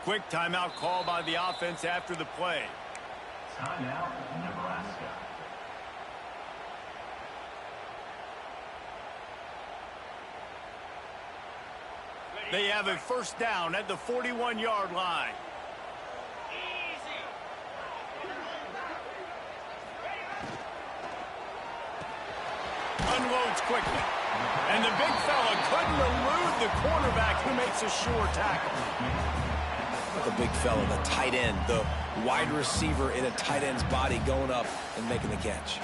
Quick timeout call by the offense after the play. Timeout, Nebraska. They have a first down at the 41-yard line. Unloads quickly. And the big fella couldn't elude the cornerback who makes a sure tackle. The big fella, the tight end, the wide receiver in a tight end's body going up and making the catch.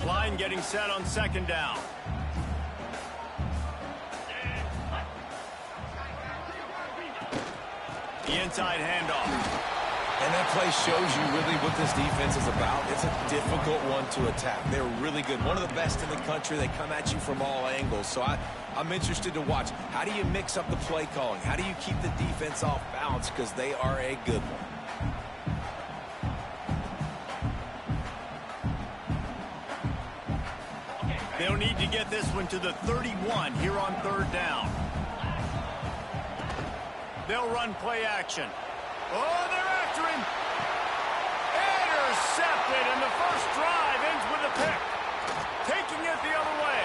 Line getting set on second down. The inside handoff. And that play shows you really what this defense is about. It's a difficult one to attack. They're really good. One of the best in the country. They come at you from all angles. So I'm interested to watch. How do you mix up the play calling? How do you keep the defense off balance? Because they are a good one. They'll need to get this one to the 31 here on third down. They'll run play action. Oh, they're after him. Intercepted, and the first drive ends with a pick. Taking it the other way.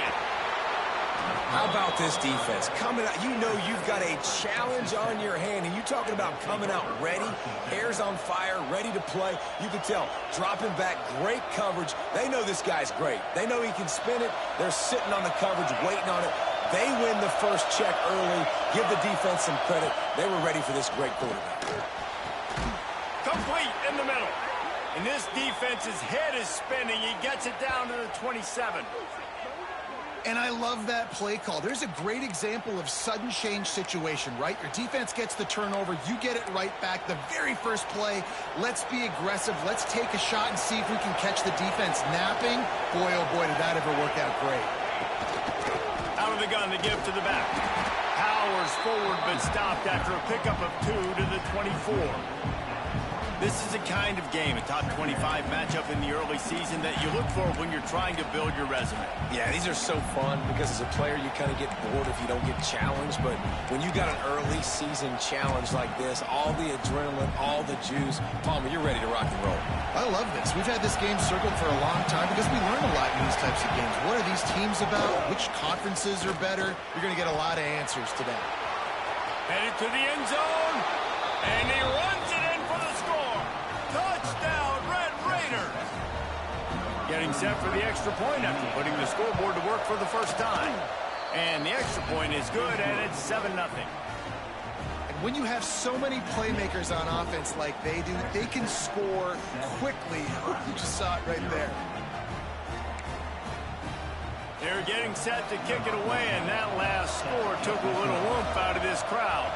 How about this defense? Coming out, you know you've got a challenge on your hand, and you're talking about coming out ready, hair's on fire, ready to play. You can tell, dropping back, great coverage. They know this guy's great. They know he can spin it. They're sitting on the coverage, waiting on it. They win the first check early. Give the defense some credit. They were ready for this great quarterback. Complete in the middle. And this defense's head is spinning. He gets it down to the 27. And I love that play call. There's a great example of sudden change situation, right? Your defense gets the turnover. You get it right back. The very first play, let's be aggressive. Let's take a shot and see if we can catch the defense napping. Boy, oh boy, did that ever work out great. Out of the gun to give to the back. Powers forward but stopped after a pickup of 2 to the 24. This is a kind of game, a top 25 matchup in the early season that you look for when you're trying to build your resume. Yeah, these are so fun because as a player you kind of get bored if you don't get challenged, but when you got an early season challenge like this, all the adrenaline, all the juice, Palmer, you're ready to rock and roll. I love this. We've had this game circled for a long time because we learn a lot in these types of games. What are these teams about? Which conferences are better? You're going to get a lot of answers today. Headed to the end zone, and he runs it in for the score. Touchdown, Red Raiders! Getting set for the extra point after putting the scoreboard to work for the first time. And the extra point is good, and it's 7-0. And when you have so many playmakers on offense like they do, they can score quickly. You just saw it right there. They're getting set to kick it away, and that last score took a little oomph out of this crowd.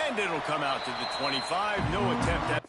And it'll come out to the 25. No attempt at...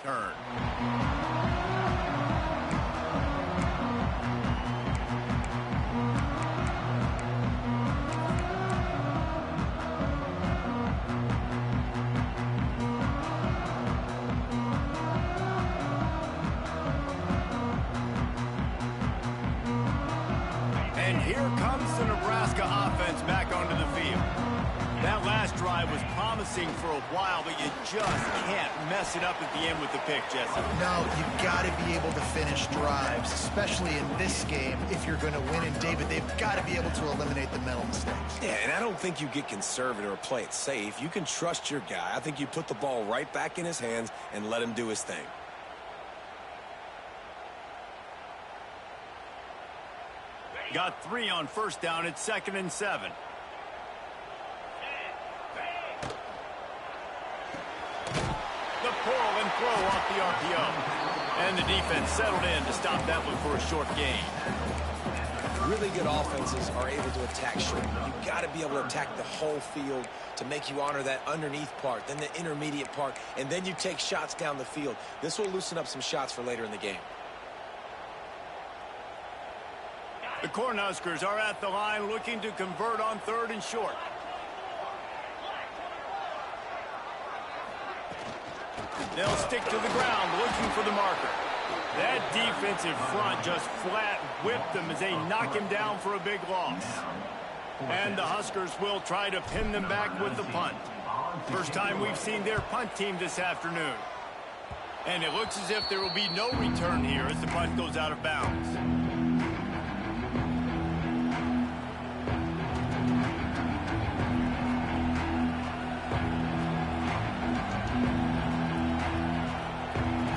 turn. And here comes the Nebraska offense back onto the field. That last drive was promising for a while, but you just can't mess it up at the end with the pick, Jesse. No, you've got to be able to finish drives, especially in this game if you're going to win. And, David, they've got to be able to eliminate the mental mistakes. Yeah, and I don't think you get conservative or play it safe. You can trust your guy. I think you put the ball right back in his hands and let him do his thing. Got 3 on first down. It's 2nd and 7. The pull and throw off the RPO. And the defense settled in to stop that one for a short gain. Really good offenses are able to attack short. You've got to be able to attack the whole field to make you honor that underneath part, then the intermediate part, and then you take shots down the field. This will loosen up some shots for later in the game. The Cornhuskers are at the line looking to convert on 3rd and short. They'll stick to the ground looking for the marker. That defensive front just flat whipped them as they knock him down for a big loss. And the Huskers will try to pin them back with the punt. First time we've seen their punt team this afternoon. And it looks as if there will be no return here as the punt goes out of bounds.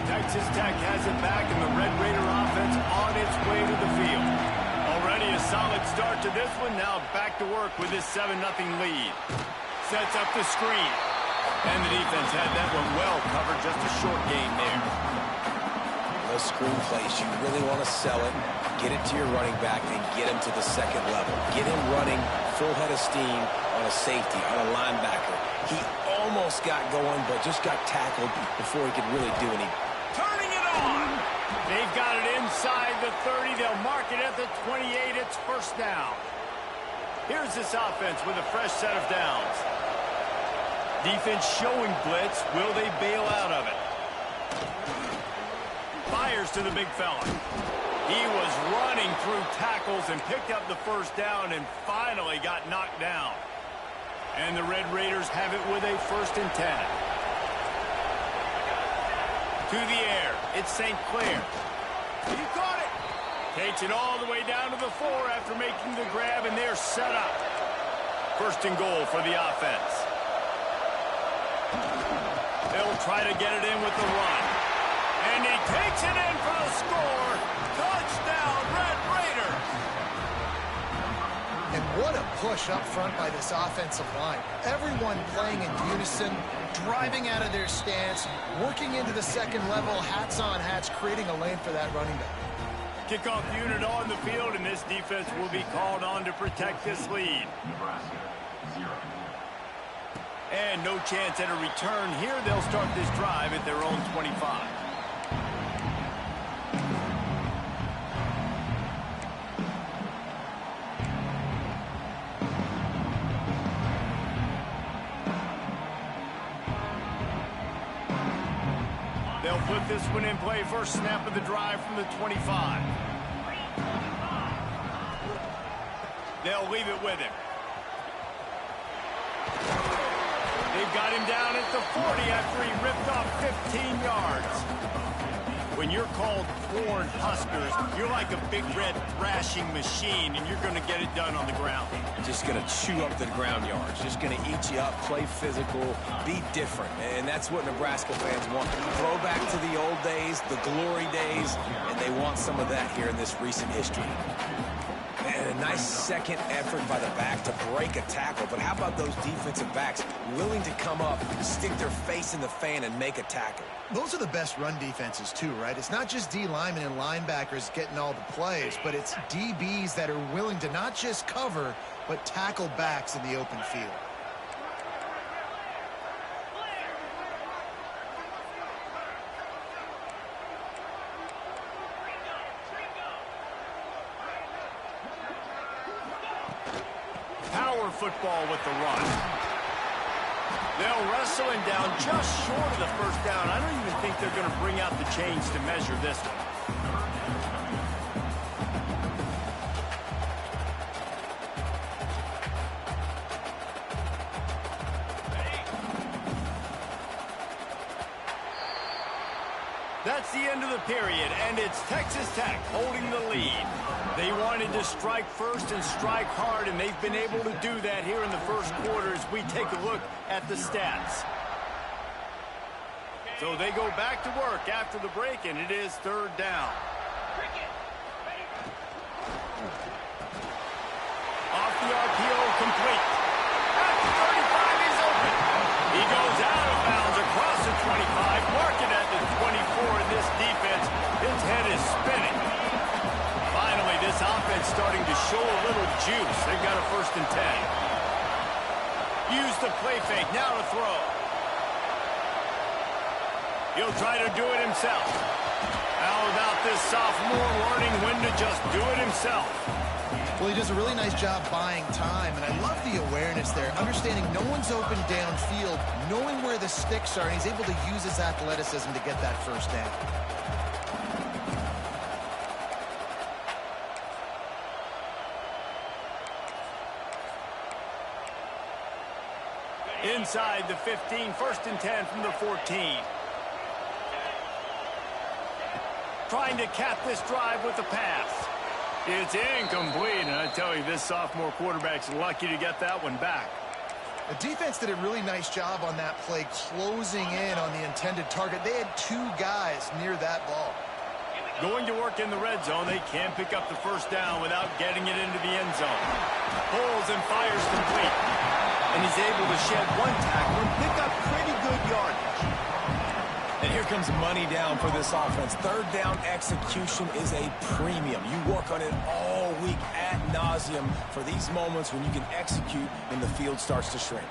Texas Tech has it back, and the Red Raider offense on its way to the field. Already a solid start to this one. Now back to work with this 7-0 lead. Sets up the screen. And the defense had that one well covered. Just a short gain there. Those screen plays, you really want to sell it, get it to your running back, and get him to the 2nd level. Get him running full head of steam on a safety, on a linebacker. He almost got going, but just got tackled before he could really do anything. Turning it on. They've got it inside the 30. They'll mark it at the 28. It's first down. Here's this offense with a fresh set of downs. Defense showing blitz. Will they bail out of it? Fires to the big fella. He was running through tackles and picked up the first down and finally got knocked down. And the Red Raiders have it with a 1st and 10. To the air. It's St. Clair. He caught it. Takes it all the way down to the 4 after making the grab, and they're set up. 1st and goal for the offense. They'll try to get it in with the run. And he takes it in for the score. Touchdown, Red Raiders. And what a push up front by this offensive line. Everyone playing in unison, driving out of their stance, working into the 2nd level, hats on hats, creating a lane for that running back. Kickoff unit on the field, and this defense will be called on to protect this lead. Nebraska, 0. And no chance at a return here. They'll start this drive at their own 25. They'll put this one in play. First snap of the drive from the 25. They'll leave it with him. They've got him down at the 40 after he ripped off 15 yards. When you're called Corn Huskers, you're like a big red thrashing machine, and you're going to get it done on the ground. Just going to chew up the ground yards. Just going to eat you up, play physical, be different. And that's what Nebraska fans want. Throw back to the old days, the glory days, and they want some of that here in this recent history. And a nice second effort by the back to break a tackle. But how about those defensive backs willing to come up, stick their face in the fan, and make a tackle? Those are the best run defenses, too, right? It's not just D linemen and linebackers getting all the plays, but it's DBs that are willing to not just cover, but tackle backs in the open field. Power football with the run. They'll wrestle him down just short of the first down. I don't even think they're going to bring out the chains to measure this one. That's the end of the period, and it's Texas Tech holding the lead. They wanted to strike first and strike hard, and they've been able to do that here in the first quarter as we take a look at the stats. So they go back to work after the break, and it is third down. Off the RPO, complete. At the 35, he's open. He goes out of bounds across the 25, marking at the 24, and this defense, his head is spinning. Finally, this offense starting to show a little juice. They've got a 1st and 10. Use the play fake, now to throw. He'll try to do it himself. How about this sophomore learning when to just do it himself? Well, he does a really nice job buying time, and I love the awareness there, understanding no one's open downfield, knowing where the sticks are, and he's able to use his athleticism to get that 1st down. Inside the 15, 1st and 10 from the 14. Trying to cap this drive with the pass. It's incomplete, and I tell you, this sophomore quarterback's lucky to get that one back. The defense did a really nice job on that play, closing in on the intended target. They had 2 guys near that ball. Going to work in the red zone, they can't pick up the 1st down without getting it into the end zone. Pulls and fires complete. And he's able to shed 1 tackle and pick up pretty good yardage. And here comes money down for this offense. 3rd down execution is a premium. You work on it all week ad nauseum for these moments when you can execute and the field starts to shrink.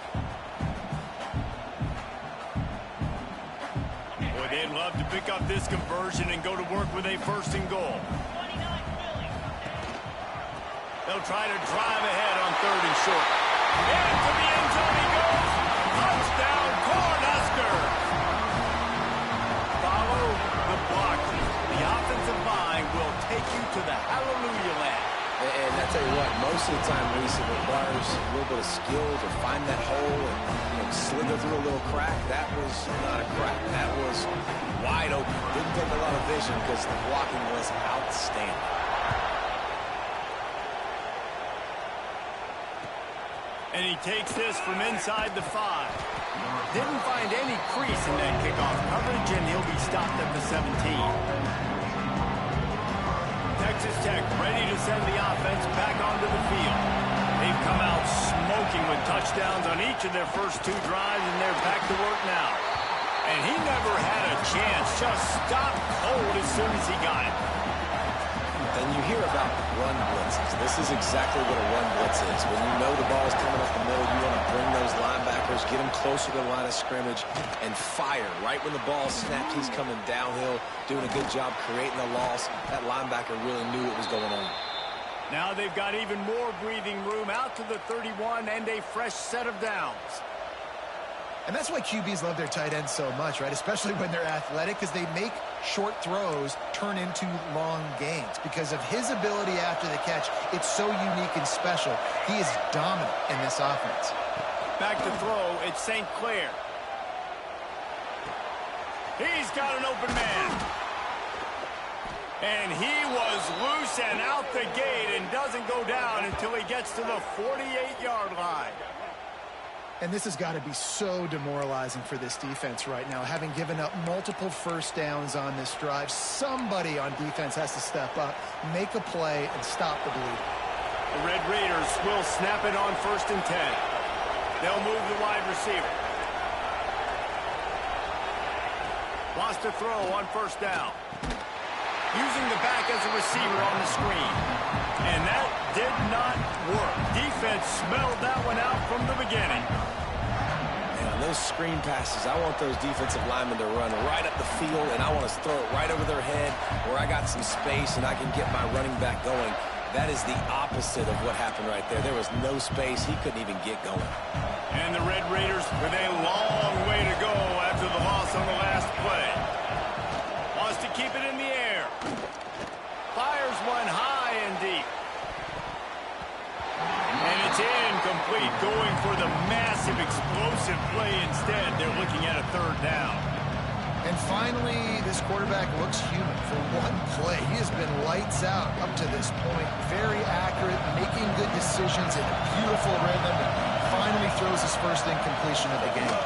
Boy, they'd love to pick up this conversion and go to work with a 1st and goal. They'll try to drive ahead on 3rd and short. Into the end zone he goes. Touchdown, Cornhuskers. Follow the block. The offensive line will take you to the hallelujah land. And I tell you what, most of the time, Reese, it requires a little bit of skill to find that hole and slither through a little crack. That was not a crack. That was wide open. Didn't take a lot of vision because the blocking was outstanding. And he takes this from inside the 5. Didn't find any crease in that kickoff coverage, and he'll be stopped at the 17. Texas Tech ready to send the offense back onto the field. They've come out smoking with touchdowns on each of their first 2 drives, and they're back to work now. And he never had a chance, just stopped cold as soon as he got it. And you hear about run blitzes. This is exactly what a run blitz is. When you know the ball is coming up the middle, you want to bring those linebackers, get them closer to the line of scrimmage, and fire. Right when the ball snapped, he's coming downhill, doing a good job creating a loss. That linebacker really knew what was going on. Now they've got even more breathing room out to the 31 and a fresh set of downs. And that's why QBs love their tight ends so much, right? Especially when they're athletic, because they make short throws turn into long gains. Because of his ability after the catch, it's so unique and special. He is dominant in this offense. Back to throw, it's St. Clair. He's got an open man. And he was loose and out the gate and doesn't go down until he gets to the 48-yard line. And this has got to be so demoralizing for this defense right now. Having given up multiple 1st downs on this drive, somebody on defense has to step up, make a play, and stop the bleed. The Red Raiders will snap it on 1st and 10. They'll move the wide receiver. Lost a throw on 1st down. Using the back as a receiver on the screen. And that did not work. Defense smelled that one out from the beginning. And on those screen passes, I want those defensive linemen to run right up the field, and I want to throw it right over their head where I got some space and I can get my running back going. That is the opposite of what happened right there. There was no space. He couldn't even get going. And the Red Raiders with a long way to go after the loss on the last play. Wants to keep it in the air. Fires one high and deep. And it's incomplete, going for the massive explosive play instead. They're looking at a 3rd down. And finally, this quarterback looks human for one play. He has been lights out up to this point. Very accurate, making good decisions in a beautiful rhythm, and finally throws his first incompletion of the game.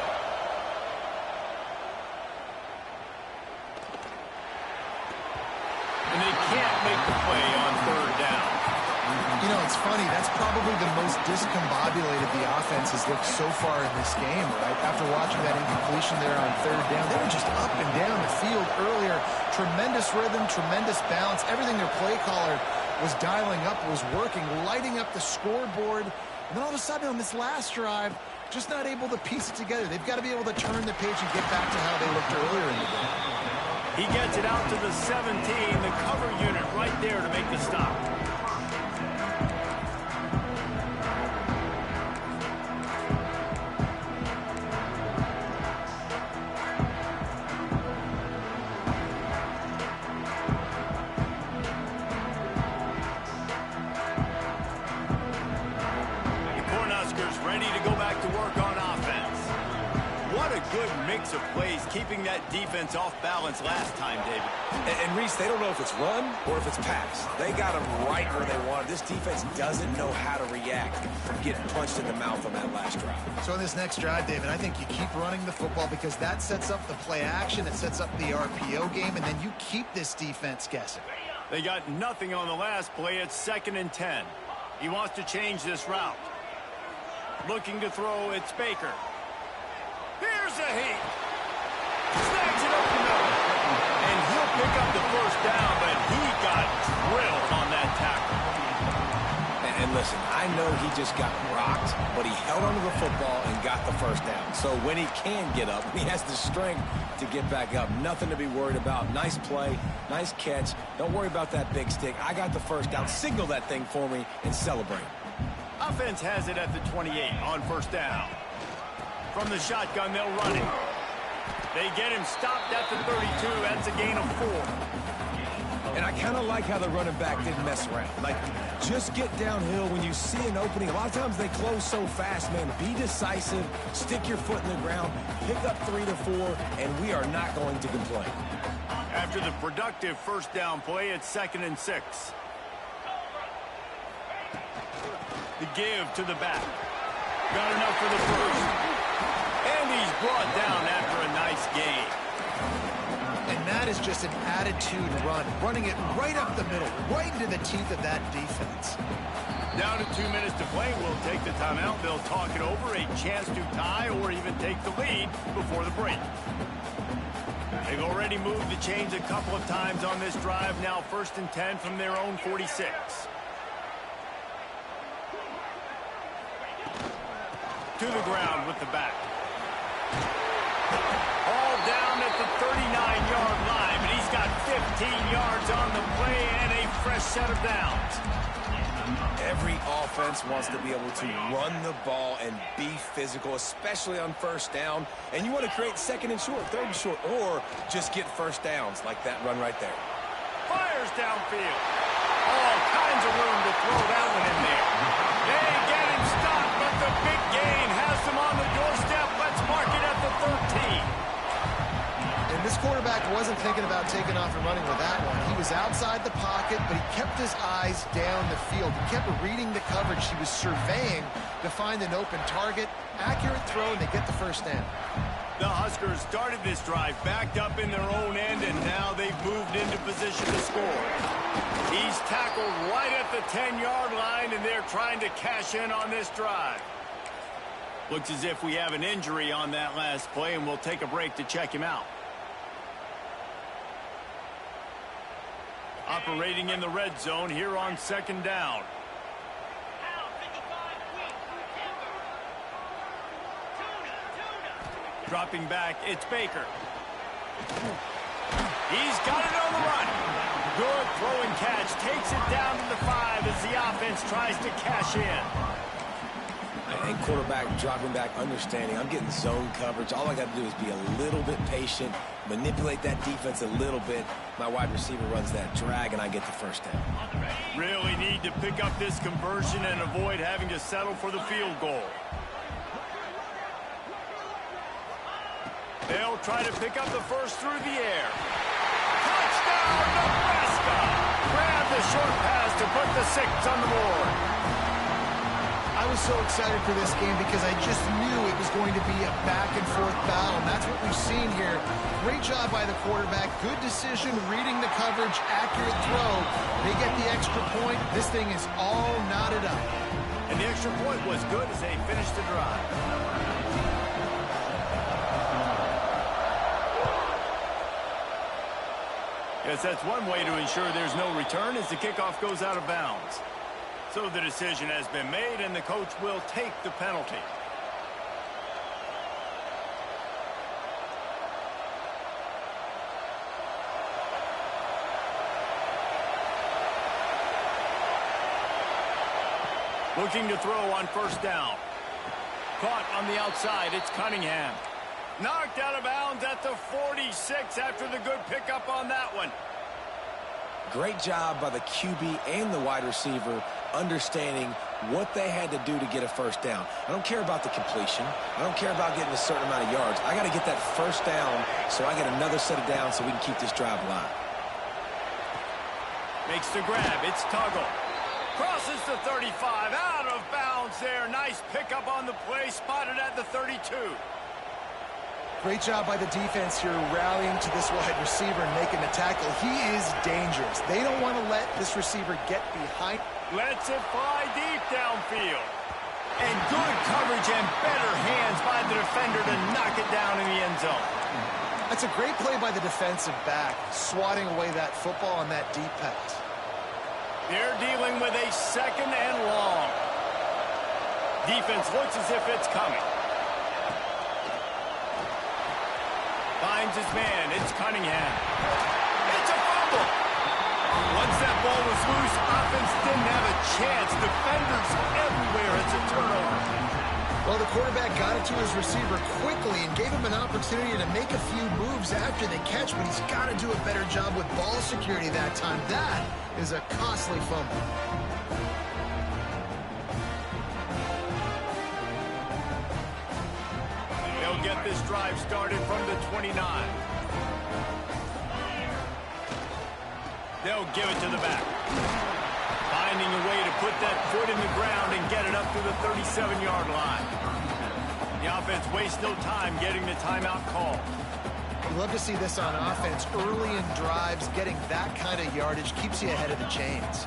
And they can't make the play on third down. You know, it's funny. That's probably the most discombobulated the offense has looked so far in this game, right? After watching that incompletion there on third down, they were just up and down the field earlier. Tremendous rhythm, tremendous balance. Everything their play caller was dialing up was working, lighting up the scoreboard. And then all of a sudden on this last drive, just not able to piece it together. They've got to be able to turn the page and get back to how they looked earlier in the game. He gets it out to the 17, the cover unit right there to make the stop. Ready to go back to work on offense. What a good mix of plays, keeping that defense off balance last time, David. And Reese, they don't know if it's run or if it's pass. They got them right where they want. This defense doesn't know how to react from getting punched in the mouth on that last drive. So in this next drive, David, I think you keep running the football because that sets up the play action, it sets up the RPO game, and then you keep this defense guessing. They got nothing on the last play. It's 2nd and 10. He wants to change this route. Looking to throw, it's Baker. Here's a heat. Snags it up the middle. And he'll pick up the first down, but he got drilled on that tackle. And listen, I know he just got rocked, but he held onto the football and got the first down. So when he can get up, he has the strength to get back up. Nothing to be worried about. Nice play, nice catch. Don't worry about that big stick. I got the first down. Signal that thing for me and celebrate. Offense has it at the 28 on first down. From the shotgun, they'll run it. They get him stopped at the 32. That's a gain of 4. And I kind of like how the running back didn't mess around. Like, just get downhill when you see an opening. A lot of times they close so fast, man. Be decisive, stick your foot in the ground, pick up 3 to 4, and we are not going to complain. After the productive first down play, it's 2nd and 6. The give to the back. Got enough for the first. And he's brought down after a nice gain. And that is just an attitude run. Running it right up the middle, right into the teeth of that defense. Down to 2 minutes to play. We'll take the timeout. They'll talk it over. A chance to tie or even take the lead before the break. They've already moved the chains a couple of times on this drive. Now 1st and 10 from their own 46. To the ground with the back. All down at the 39-yard line, but he's got 15 yards on the play and a fresh set of downs. Every offense wants to be able to run the ball and be physical, especially on first down. And you want to create 2nd and short, 3rd and short, or just get first downs like that run right there. Fires downfield. All kinds of room to throw that one in there. They get him stopped, but the big gain has them on the doorstep. Let's mark it at the 13. And this quarterback wasn't thinking about taking off and running with that one. He was outside the pocket, but he kept his eyes down the field. He kept reading the coverage. He was surveying to find an open target. Accurate throw, and they get the first down. The Huskers started this drive backed up in their own end, and now they've moved into position to score. He's tackled right at the 10-yard line, and they're trying to cash in on this drive. Looks as if we have an injury on that last play, and we'll take a break to check him out. Operating in the red zone here on 2nd down. Dropping back, it's Baker. He's got it on the run. Good throw and catch. Takes it down to the 5 as the offense tries to cash in. And quarterback dropping back, understanding I'm getting zone coverage. All I got to do is be a little bit patient, manipulate that defense a little bit. My wide receiver runs that drag, and I get the first down. Really need to pick up this conversion and avoid having to settle for the field goal. They'll try to pick up the first through the air. Touchdown, Nebraska! Grab the short pass to put the 6 on the board. I was so excited for this game because I just knew it was going to be a back-and-forth battle, and that's what we've seen here. Great job by the quarterback. Good decision, reading the coverage, accurate throw. They get the extra point. This thing is all knotted up. And the extra point was good as they finished the drive. Yes, that's one way to ensure there's no return as the kickoff goes out of bounds. So the decision has been made, and the coach will take the penalty. Looking to throw on first down. Caught on the outside, it's Cunningham. Knocked out of bounds at the 46 after the good pickup on that one. Great job by the QB and the wide receiver understanding what they had to do to get a first down. I don't care about the completion. I don't care about getting a certain amount of yards. I got to get that first down so I get another set of downs so we can keep this drive alive. Makes the grab. It's Tuggle. Crosses the 35. Out of bounds there. Nice pickup on the play. Spotted at the 32. Great job by the defense here rallying to this wide receiver and making the tackle. He is dangerous. They don't want to let this receiver get behind. Lets it fly deep downfield. And good coverage and better hands by the defender to knock it down in the end zone. That's a great play by the defensive back, swatting away that football on that deep pass. They're dealing with a second and long. Defense looks as if it's coming. Finds his man. It's Cunningham. It's a fumble. Once that ball was loose, offense didn't have a chance. Defenders everywhere. It's a turnover. Well, the quarterback got it to his receiver quickly and gave him an opportunity to make a few moves after the catch, but he's got to do a better job with ball security that time. That is a costly fumble. They'll get this drive started from the 29. They'll give it to the back. Finding a way to put that foot in the ground and get it up to the 37-yard line. The offense wastes no time getting the timeout call. I'd love to see this on offense. Early in drives, getting that kind of yardage keeps you ahead of the chains.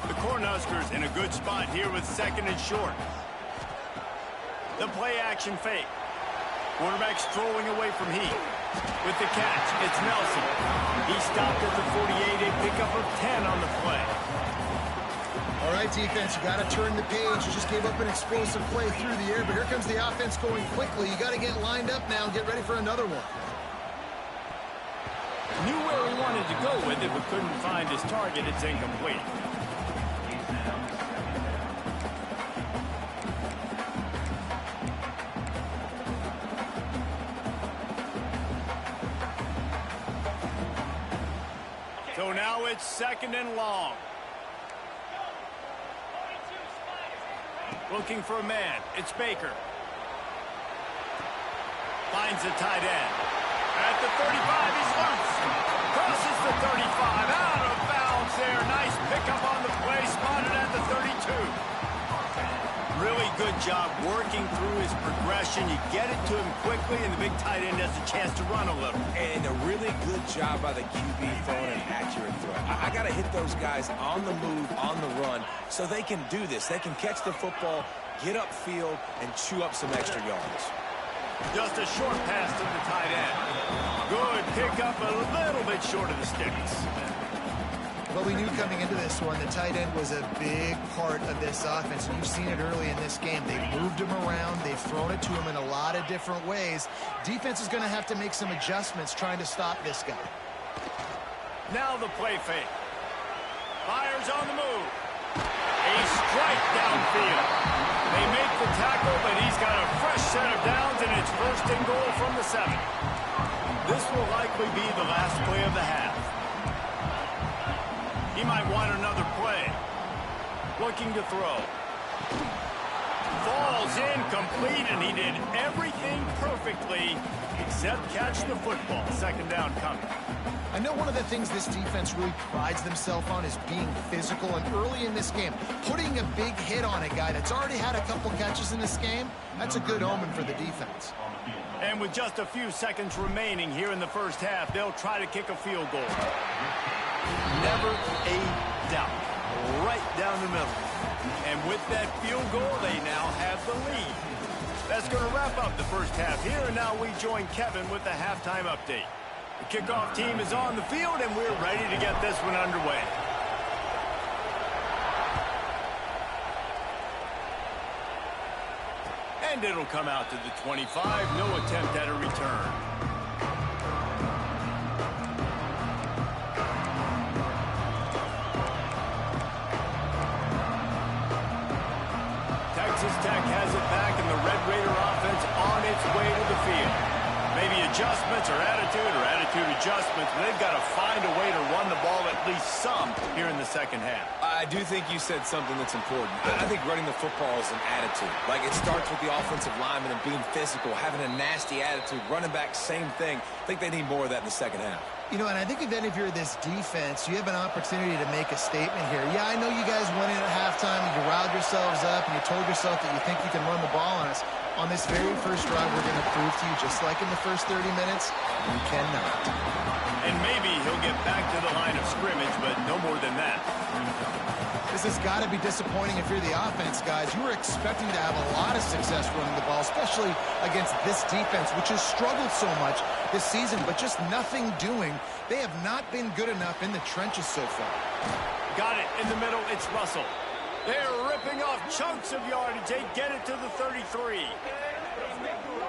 The Cornhuskers in a good spot here with second and short. The play action fake. Quarterback strolling away from Heath. With the catch, it's Nelson. He stopped at the 48, a pickup of 10 on the play. All right, defense, you got to turn the page. You just gave up an explosive play through the air, but here comes the offense going quickly. You got to get lined up now and get ready for another one. Knew where he wanted to go with it, but couldn't find his target. It's incomplete. So now it's second and long. Looking for a man. It's Baker. Finds the tight end. At the 35, he's loose. Crosses the 35. Out of bounds there. Nice pickup on the play. Spotted at the 32. Really good job working through his progression. You get it to him quickly, and the big tight end has a chance to run a little. And a really good job by the QB throwing an accurate throw. I got to hit those guys on the move, on the run, so they can do this. They can catch the football, get upfield, and chew up some extra yards. Just a short pass to the tight end. Good pickup, a little bit short of the sticks. Well, we knew coming into this one, the tight end was a big part of this offense. And you've seen it early in this game. They've moved him around. They've thrown it to him in a lot of different ways. Defense is going to have to make some adjustments trying to stop this guy. Now the play fake. Fires on the move. A strike downfield. They make the tackle, but he's got a fresh set of downs, and it's first and goal from the 7. This will likely be the last play of the half. He might want another play. Looking to throw. Falls incomplete, and he did everything perfectly except catch the football. Second down coming. I know one of the things this defense really prides themselves on is being physical, and early in this game, putting a big hit on a guy that's already had a couple catches in this game, that's a good omen for the defense. And with just a few seconds remaining here in the first half, they'll try to kick a field goal. Never a doubt. Right down the middle. And with that field goal, they now have the lead. That's going to wrap up the first half here, and now we join Kevin with the halftime update. The kickoff team is on the field, and we're ready to get this one underway. And it'll come out to the 25. No attempt at a return. Texas Tech has it back, and the Red Raider offense on its way to the field. Maybe adjustments or attitude adjustments, but they've got to find a way to run the ball at least some here in the second half. I do think you said something that's important. I think running the football is an attitude. Like, it starts with the offensive lineman and being physical, having a nasty attitude. Running back, same thing. I think they need more of that in the second half. You know, and I think then if you're this defense, you have an opportunity to make a statement here. Yeah, I know you guys went in at halftime and you riled yourselves up and you told yourself that you think you can run the ball on us. On this very first drive, we're going to prove to you, just like in the first 30 minutes, you cannot. And maybe he'll get back to the line of scrimmage, but no more than that. This has got to be disappointing if you're the offense, guys. You were expecting to have a lot of success running the ball, especially against this defense, which has struggled so much this season, but just nothing doing. They have not been good enough in the trenches so far. Got it in the middle. It's Russell. They're ripping off chunks of yardage. They get it to the 33.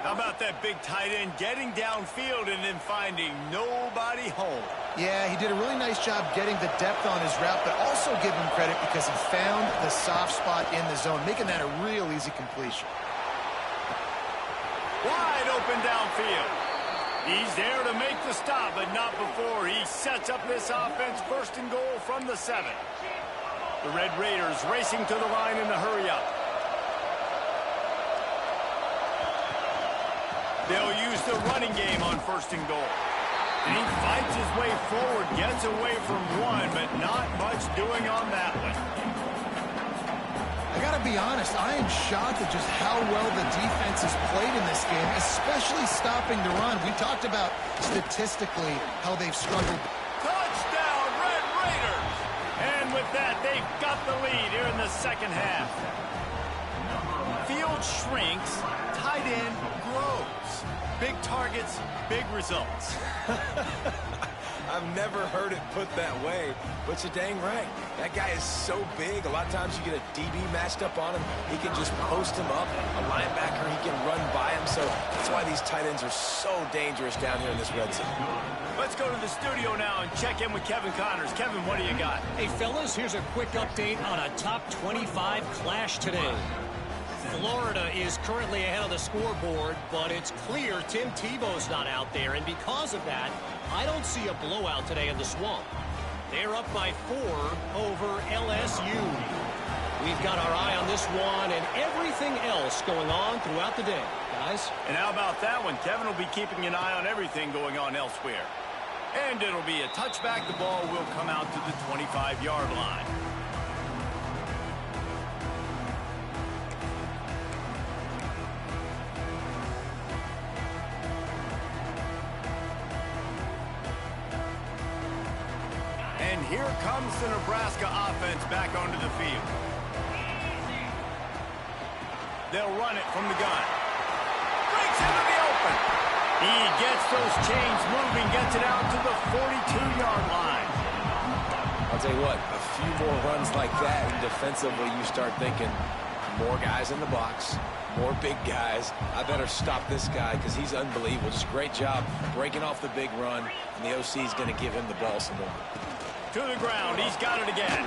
How about that big tight end getting downfield and then finding nobody home? Yeah, he did a really nice job getting the depth on his route, but also give him credit because he found the soft spot in the zone, making that a real easy completion. Wide open downfield. He's there to make the stop, but not before he sets up this offense. First and goal from the 7. The Red Raiders racing to the line in the hurry-up. They'll use the running game on first and goal. And he fights his way forward, gets away from one, but not much doing on that one. I got to be honest, I am shocked at just how well the defense has played in this game, especially stopping the run. We talked about statistically how they've struggled. Touchdown, Red Raiders! And with that, they've got the lead here in the second half. Field shrinks, tight end grows. Big targets, big results. I've never heard it put that way, but you're dang right. That guy is so big. A lot of times you get a DB matched up on him. He can just post him up. A linebacker, he can run by him. So that's why these tight ends are so dangerous down here in this red zone. Let's go to the studio now and check in with Kevin Connors. Kevin, what do you got? Hey, fellas, here's a quick update on a top 25 clash today. Florida is currently ahead of the scoreboard, but it's clear Tim Tebow's not out there, and because of that, I don't see a blowout today in the Swamp. They're up by 4 over LSU. We've got our eye on this one and everything else going on throughout the day, guys. And how about that one? Kevin will be keeping an eye on everything going on elsewhere. And it'll be a touchback. The ball will come out to the 25-yard line. And here comes the Nebraska offense back onto the field. They'll run it from the gun. Breaks into the open. He gets those chains moving, gets it out to the 42-yard line. I'll tell you what, a few more runs like that, and defensively you start thinking, more guys in the box, more big guys. I better stop this guy because he's unbelievable. Just a great job breaking off the big run, and the OC is going to give him the ball some more. To the ground, he's got it again.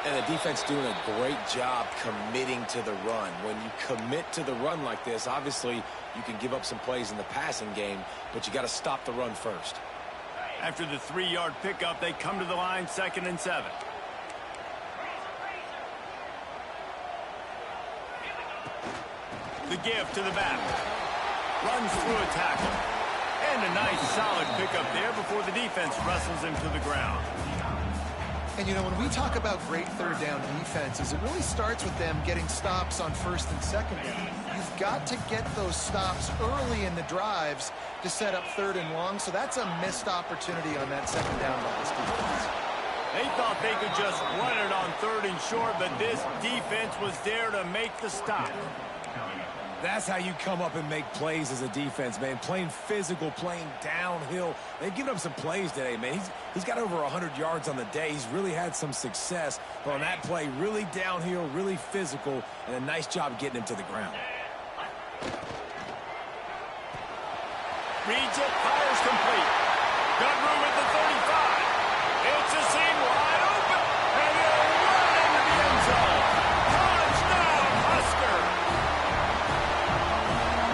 And the defense doing a great job committing to the run. When you commit to the run like this, obviously you can give up some plays in the passing game, but you got to stop the run first. After the 3-yard pickup, they come to the line, 2nd and 7. The give to the back. Runs through a tackle. And a nice solid pickup there before the defense wrestles him to the ground. And, you know, when we talk about great third down defenses, it really starts with them getting stops on first and second down. You've got to get those stops early in the drives to set up third and long, so that's a missed opportunity on that second down by this defense. They thought they could just run it on third and short, but this defense was there to make the stop. That's how you come up and make plays as a defense, man. Playing physical, playing downhill. They've given up some plays today, man. He's got over 100 yards on the day. He's really had some success. But on that play, really downhill, really physical, and a nice job getting him to the ground. Reads it, fires complete. Got room at the 35. It's a seam wide open, and he'll run into the end zone. Touchdown, Husker!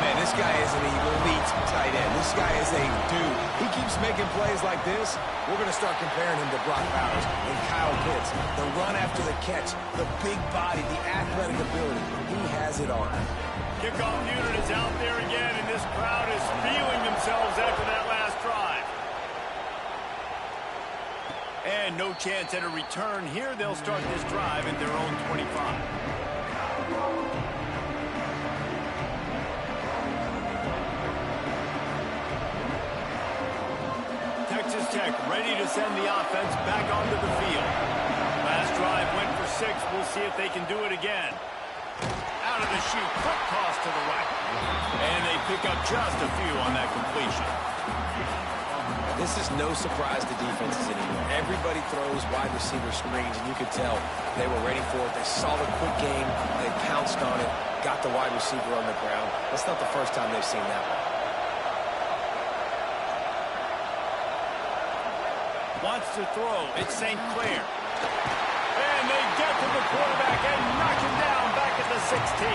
Man, this guy is an elite tight end. This guy is a dude. He keeps making plays like this. We're going to start comparing him to Brock Bowers and Kyle Pitts. The run after the catch, the big body, the athletic ability. He has it all. Kickoff unit is out there again, and this crowd is feeling themselves after that last drive. And no chance at a return here. They'll start this drive at their own 25. Texas Tech ready to send the offense back onto the field. Last drive went for 6. We'll see if they can do it again. Out of the chute, quick toss to the right. And they pick up just a few on that completion. This is no surprise to defenses anymore. Everybody throws wide receiver screens, and you could tell they were ready for it. They saw the quick game. They pounced on it, got the wide receiver on the ground. That's not the first time they've seen that one. Wants to throw. It's St. Clair. And they get to the quarterback and knock him down back at the 16.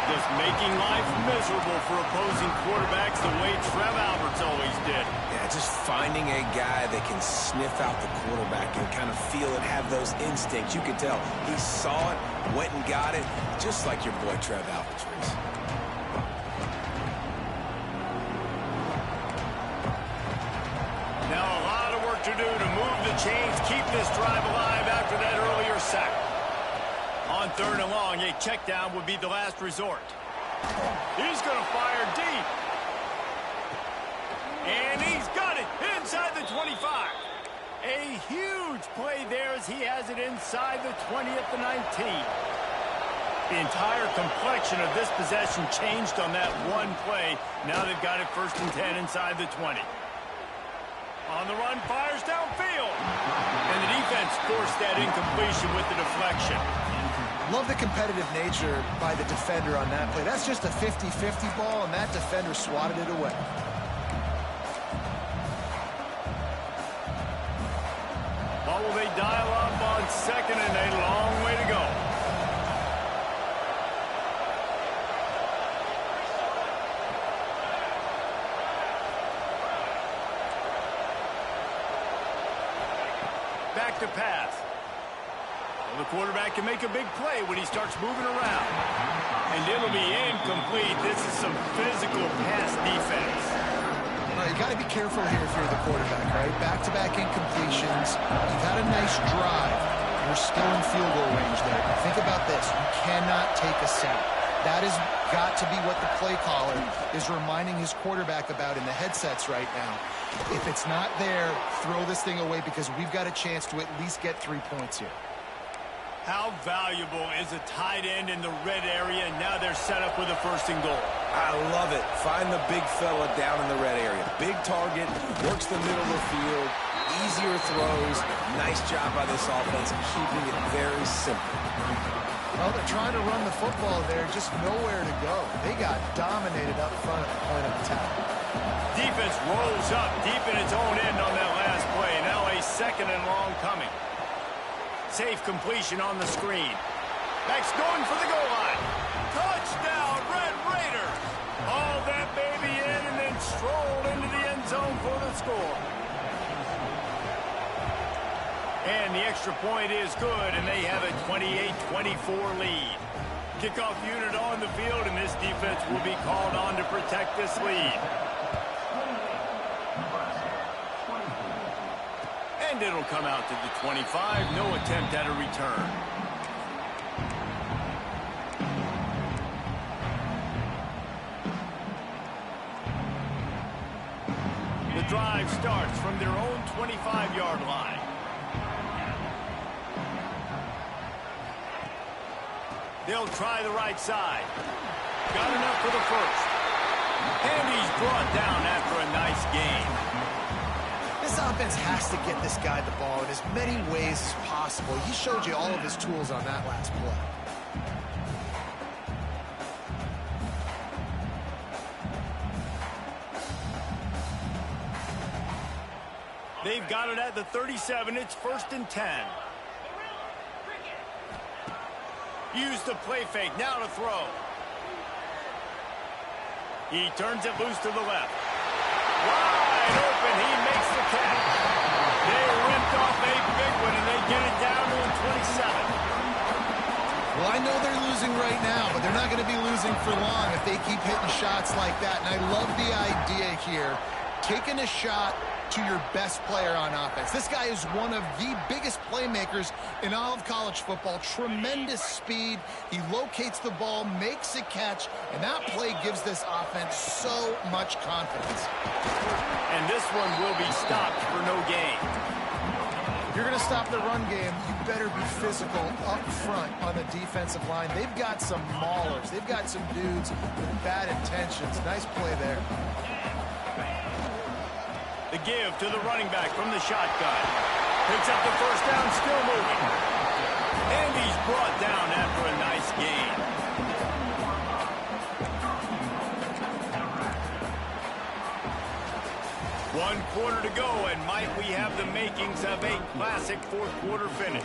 Just making life miserable for opposing quarterbacks the way Trev Alberts always did. Yeah, just finding a guy that can sniff out the quarterback and kind of feel it, have those instincts. You could tell he saw it, went and got it, just like your boy Trev Alberts, Reese. Now a lot of work to do to move the chains, keep this drive alive after that earlier sack. On third and long, a check down would be the last resort. He's going to fire deep. And he's got it inside the 25. A huge play there as he has it inside the 20 at the 19. The entire complexion of this possession changed on that one play. Now they've got it 1st and 10 inside the 20. On the run, fires downfield. And the defense forced that incompletion with the deflection. Love the competitive nature by the defender on that play. That's just a 50-50 ball, and that defender swatted it away. What will they dial up on 2nd and a long way to go? Back to pass. Well, the quarterback can make a big play when he starts moving around. And it'll be incomplete. This is some physical pass defense. You got to be careful here if you're the quarterback, right? Back-to-back incompletions. You've had a nice drive. You're still in field goal range there. Think about this. You cannot take a sack. That has got to be what the play caller is reminding his quarterback about in the headsets right now. If it's not there, throw this thing away because we've got a chance to at least get 3 points here. How valuable is a tight end in the red area? And now they're set up with a 1st and goal. I love it. Find the big fella down in the red area. Big target, works the middle of the field, easier throws. Nice job by this offense of keeping it very simple. Well, they're trying to run the football there, just nowhere to go. They got dominated up front at the point of attack. Defense rolls up deep in its own end on that last play. Now a 2nd and long coming. Safe completion on the screen. Back's going for the goal line. Touchdown, Red Raiders. Hauled that baby in and then strolled into the end zone for the score. And the extra point is good, and they have a 28-24 lead. Kickoff unit on the field, and this defense will be called on to protect this lead. And it'll come out to the 25. No attempt at a return. The drive starts from their own 25-yard line. They'll try the right side. Got enough for the first. And he's brought down after a nice gain. This offense has to get this guy the ball in as many ways as possible. He showed you all of his tools on that last play. They've got it at the 37. It's 1st and 10. Use the play fake. Now to throw. He turns it loose to the left. Wide open. He makes the catch. They ripped off a big one, and they get it down to the 27. Well, I know they're losing right now, but they're not going to be losing for long if they keep hitting shots like that. And I love the idea here, taking a shot to your best player on offense. This guy is one of the biggest playmakers in all of college football. Tremendous speed. He locates the ball, makes a catch, and that play gives this offense so much confidence. And this one will be stopped for no gain. If you're going to stop the run game, you better be physical up front on the defensive line. They've got some maulers. They've got some dudes with bad intentions. Nice play there. The give to the running back from the shotgun. Picks up the first down, still moving. And he's brought down after a nice gain. One quarter to go, and might we have the makings of a classic fourth quarter finish.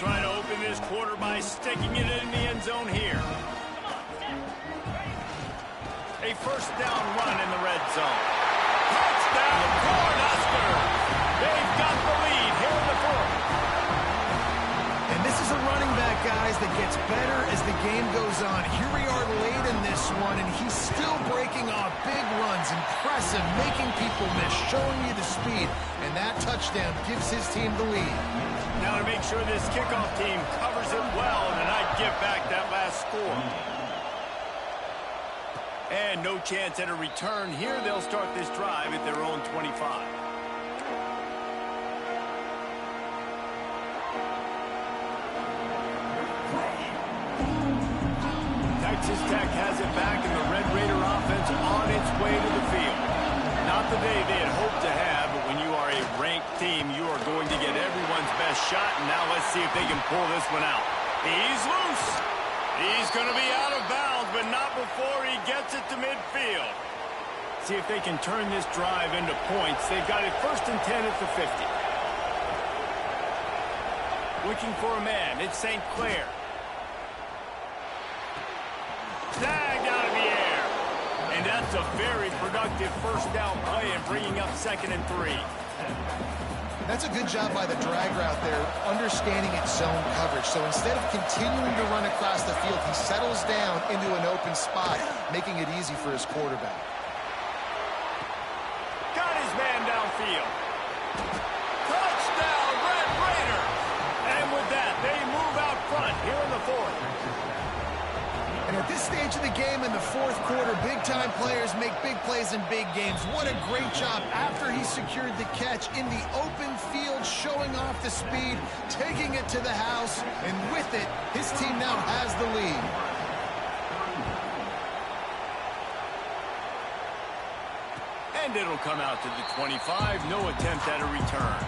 Trying to open this quarter by sticking it in the end zone here. A first down run in the red zone. Touchdown, Cornhuskers! They've got the lead here in the fourth. And this is a running back, guys, that gets better as the game goes on. Here we are late in this one, and he's still breaking off big runs. Impressive, making people miss, showing you the speed. And that touchdown gives his team the lead. Now to make sure this kickoff team covers it well and not give back that last score. And no chance at a return here. They'll start this drive at their own 25. Texas Tech has it back, and the Red Raider offense on its way to the field. Not the day they had hoped to have, but when you are a ranked team, you are going to get everyone's best shot, and now let's see if they can pull this one out. He's loose. He's going to be out of bounds, but not before he gets it to midfield. See if they can turn this drive into points. They've got it 1st and 10 at the 50. Looking for a man. It's St. Clair. Snagged out of the air. And that's a very productive first down play and bringing up 2nd and 3. That's a good job by the drag route there, understanding its zone coverage. So instead of continuing to run across the field, he settles down into an open spot, making it easy for his quarterback. Got his man downfield. Touchdown, Red Raiders! And with that, they move out front here in the fourth. And at this stage of the game in the fourth quarter, big-time players make big plays in big games. What a great job after he secured the catch in the open field, showing off the speed, taking it to the house, and with it, his team now has the lead. And it'll come out to the 25. No attempt at a return.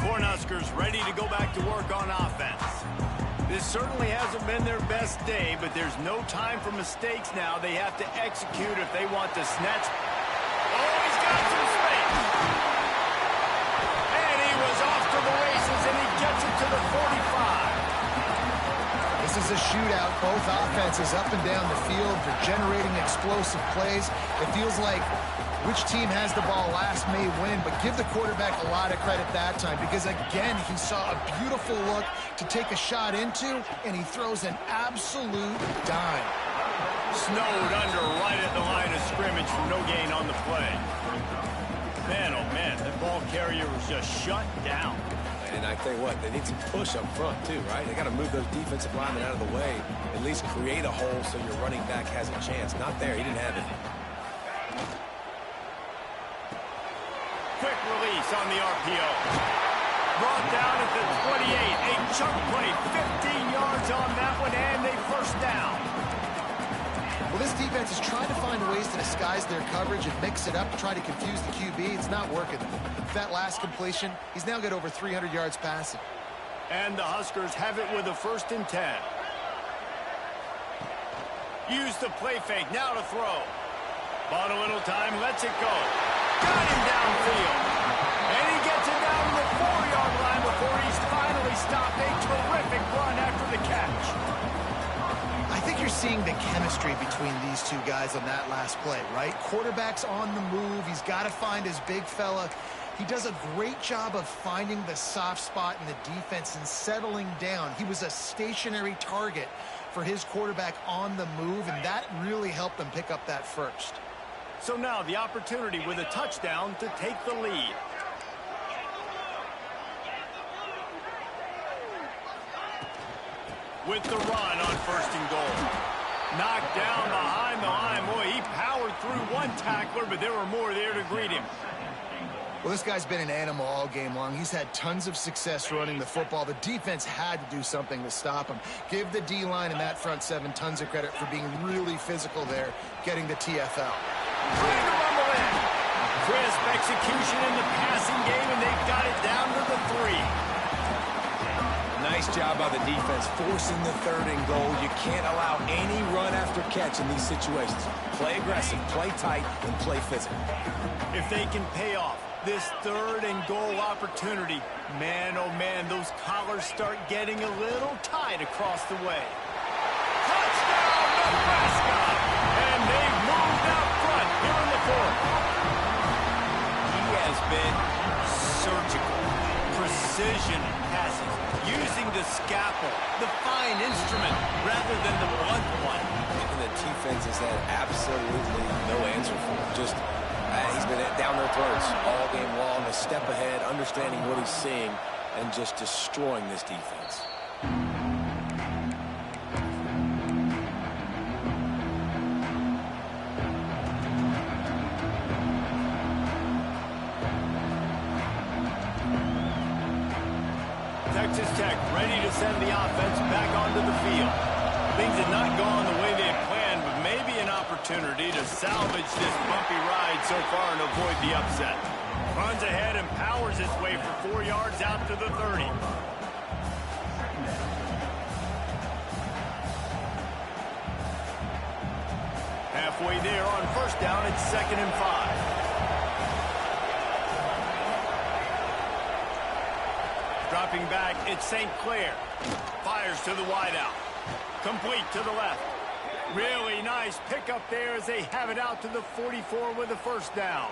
Cornhuskers ready to go back to work on offense. This certainly hasn't been their best day, but there's no time for mistakes now. They have to execute if they want to snatch. Oh, he's got some space. And he was off to the races, and he gets it to the 45. This is a shootout. Both offenses up and down the field. They're generating explosive plays. It feels like which team has the ball last may win, but give the quarterback a lot of credit that time because, again, he saw a beautiful look to take a shot into, and he throws an absolute dime. Snowed under right at the line of scrimmage for no gain on the play. Man, oh man, the ball carrier was just shut down. And I tell you what, they need some push up front too, right? They got to move those defensive linemen out of the way, at least create a hole so your running back has a chance. Not there, he didn't have it. Quick release on the RPO. Brought down at the 28. A chunk play, 15 yards on that one, and a first down. Well, this defense is trying to find ways to disguise their coverage and mix it up to try to confuse the QB. It's not working. That last completion, he's now got over 300 yards passing. And the Huskers have it with a 1st and 10. Use the play fake, now to throw. Bought a little time, lets it go. Got him downfield. And he gets it down to the 4-yard line before he's finally stopped. A terrific run after the catch. I think you're seeing the chemistry between these two guys on that last play, right? Quarterback's on the move. He's got to find his big fella. He does a great job of finding the soft spot in the defense and settling down. He was a stationary target for his quarterback on the move, and that really helped them pick up that first. So now the opportunity with a touchdown to take the lead. With the run on 1st and goal. Knocked down behind the line. Boy, he powered through one tackler, but there were more there to greet him. Well, this guy's been an animal all game long. He's had tons of success running the football. The defense had to do something to stop him. Give the D-line and that front seven tons of credit for being really physical there, getting the TFL. Trying to rumble in. Crisp execution in the passing game, and they've got it down to the 3. Nice job by the defense, forcing the 3rd and goal. You can't allow any run after catch in these situations. Play aggressive, play tight, and play physical. If they can pay off this 3rd and goal opportunity, man, oh man, those collars start getting a little tight across the way. Touchdown, Nebraska! And they've moved out front here in the 4th. He has been surgical, precision passes, using the scalpel, the fine instrument, rather than the blunt one. And the defense has had absolutely no answer for him. Just, he's been down their throats all game long, a step ahead, understanding what he's seeing, and just destroying this defense. Texas Tech ready to send the offense back onto the field. Things had not gone the way they had planned, but maybe an opportunity to salvage this bumpy ride so far and avoid the upset. Runs ahead and powers his way for 4 yards out to the 30. Halfway there on 1st down, it's 2nd and 5. Dropping back, it's St. Clair. Fires to the wideout. Complete to the left. Really nice pickup there as they have it out to the 44 with a 1st down.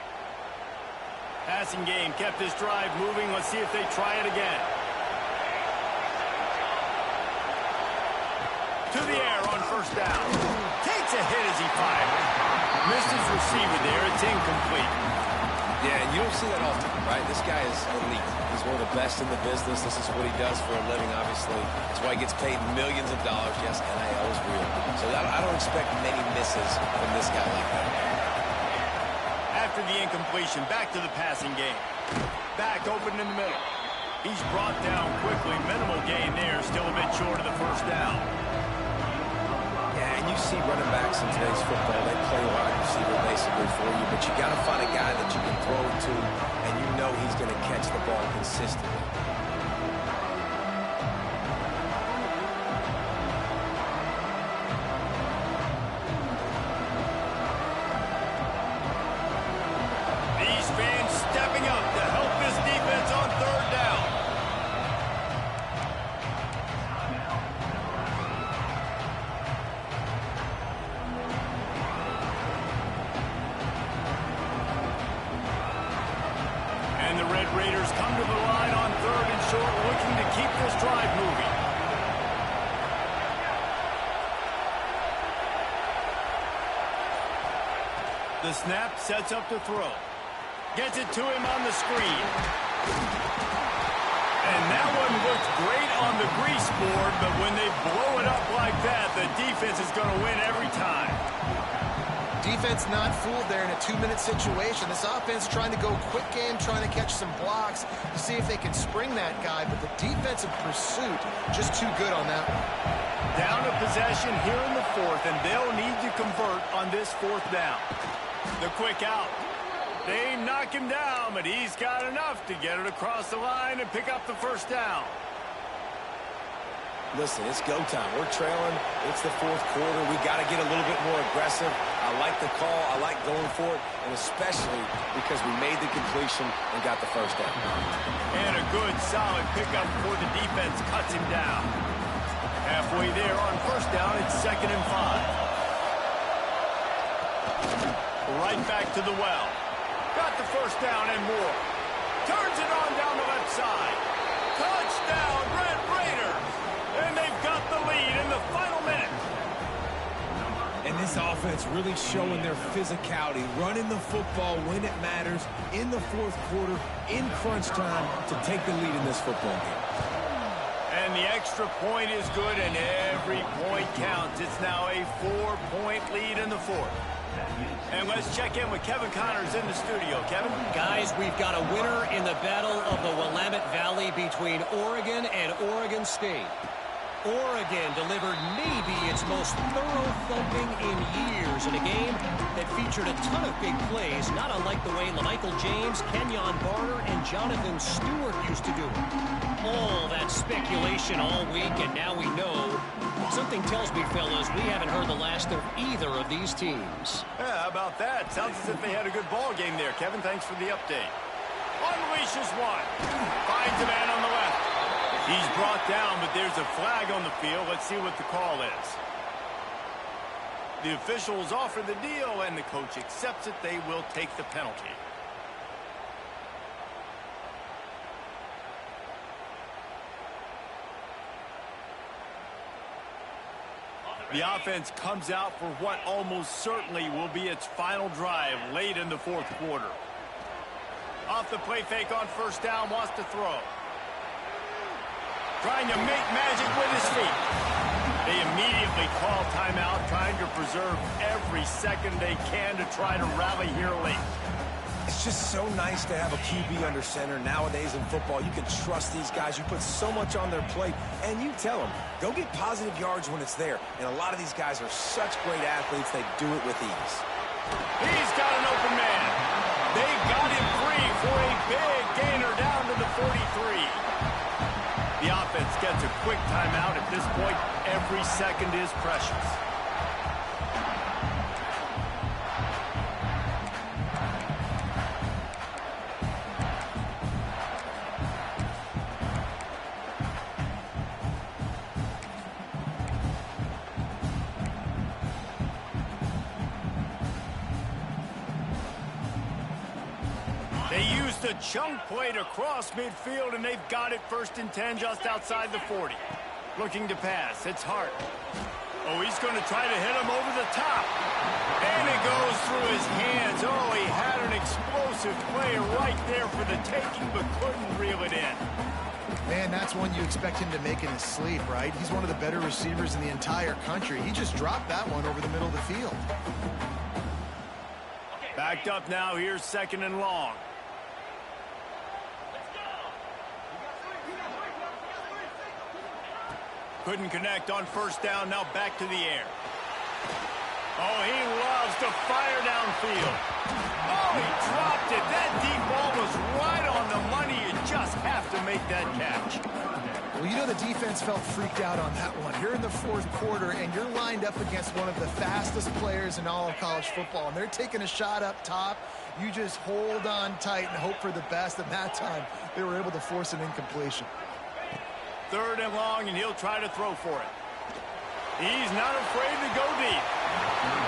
Passing game kept this drive moving. Let's see if they try it again. To the air on 1st down. Takes a hit as he fires. Missed his receiver there. It's incomplete. Yeah, and you don't see that often, right? This guy is elite. He's one of the best in the business. This is what he does for a living, obviously. That's why he gets paid millions of dollars. Yes, NIL is real. So I don't expect many misses from this guy like that. After the incompletion, back to the passing game. Back open in the middle. He's brought down quickly. Minimal gain there. Still a bit short of the 1st down. Yeah, and you see running backs in today's football, they play wide receiver basically for you, but you got to find a guy that you can throw to, and you know he's going to catch the ball consistently. Red Raiders come to the line on 3rd and short, looking to keep this drive moving. The snap sets up to throw. Gets it to him on the screen. And that one looks great on the grease board, but when they blow it up like that, the defense is going to win every time. Defense not fooled there in a 2-minute situation. This offense trying to go quick game, trying to catch some blocks to see if they can spring that guy, but the defensive pursuit just too good on that one. Down to possession here in the 4th, and they'll need to convert on this 4th down. The quick out. They knock him down, but he's got enough to get it across the line and pick up the 1st down. Listen, it's go time. We're trailing. It's the 4th quarter. We got to get a little bit more aggressive. I like the call. I like going for it, and especially because we made the completion and got the 1st down. And a good, solid pickup before the defense cuts him down. Halfway there on 1st down, it's 2nd and 5. Right back to the well. Got the 1st down and more. Turns it on down the left side. Touchdown, Red Raiders! And they've got the lead in the final minute. And this offense really showing their physicality, running the football when it matters, in the 4th quarter, in crunch time, to take the lead in this football game. And the extra point is good, and every point counts. It's now a 4-point lead in the 4th. And let's check in with Kevin Connors in the studio. Kevin? Guys, we've got a winner in the battle of the Willamette Valley between Oregon and Oregon State. Oregon delivered maybe its most thorough thumping in years in a game that featured a ton of big plays, not unlike the way LaMichael James, Kenyon Barner, and Jonathan Stewart used to do it. All that speculation all week, and now we know. Something tells me, fellas, we haven't heard the last of either of these teams. Yeah, how about that? Sounds as if they had a good ball game there. Kevin, thanks for the update. Unleashes one. Finds a man on the left. He's brought down, but there's a flag on the field. Let's see what the call is. The officials offer the deal, and the coach accepts it. They will take the penalty. The offense comes out for what almost certainly will be its final drive late in the 4th quarter. Off the play fake on 1st down, wants to throw. Trying to make magic with his feet. They immediately call timeout, trying to preserve every second they can to try to rally here late. It's just so nice to have a QB under center. Nowadays in football, you can trust these guys. You put so much on their plate, and you tell them, go get positive yards when it's there. And a lot of these guys are such great athletes, they do it with ease. He's got an open man. They got him free for a big gainer down to the 43. The offense gets a quick timeout. At this point, every second is precious. They used a chunk play to cross midfield, and they've got it 1st and 10 just outside the 40. Looking to pass. It's Hart. Oh, he's going to try to hit him over the top. And it goes through his hands. Oh, he had an explosive play right there for the taking, but couldn't reel it in. Man, that's one you expect him to make in his sleep, right? He's one of the better receivers in the entire country. He just dropped that one over the middle of the field. Backed up now. Here's 2nd and long. Couldn't connect on 1st down. Now back to the air. Oh, he loves to fire downfield. Oh, he dropped it. That deep ball was right on the money. You just have to make that catch. Well, you know the defense felt freaked out on that one. You're in the 4th quarter, and you're lined up against one of the fastest players in all of college football, and they're taking a shot up top. You just hold on tight and hope for the best, and that time they were able to force an incompletion. 3rd and long, and he'll try to throw for it. He's not afraid to go deep.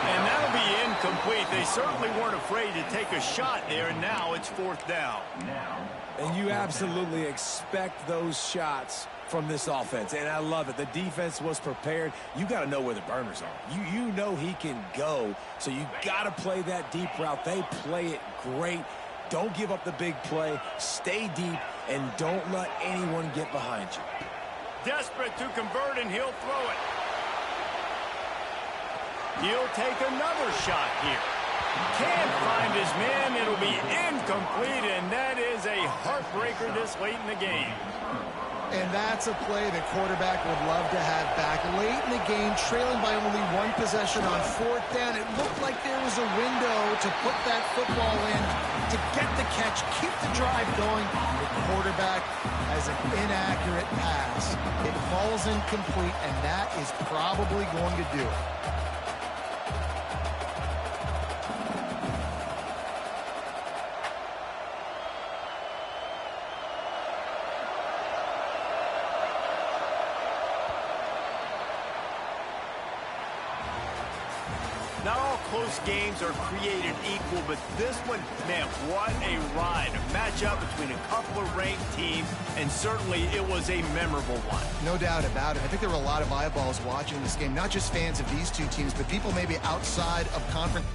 And that'll be incomplete. point, they certainly weren't afraid to take a shot there, and now it's fourth down. And you absolutely expect those shots from this offense, and I love it. The defense was prepared. You got to know where the burners are. You know he can go, so you got to play that deep route. They play it great. Don't give up the big play. Stay deep, and don't let anyone get behind you. Desperate to convert, and he'll throw it. He'll take another shot here. Can't find his man. It'll be incomplete, and that is a heartbreaker this late in the game. And that's a play the quarterback would love to have back. Late in the game, trailing by only one possession on fourth down, it looked like there was a window to put that football in, to get the catch, keep the drive going. The quarterback has an inaccurate pass. It falls incomplete, and that is probably going to do it. Not all close games are created equal, but this one, man, what a ride. A matchup between a couple of ranked teams, and certainly it was a memorable one. No doubt about it. I think there were a lot of eyeballs watching this game, not just fans of these two teams, but people maybe outside of conference.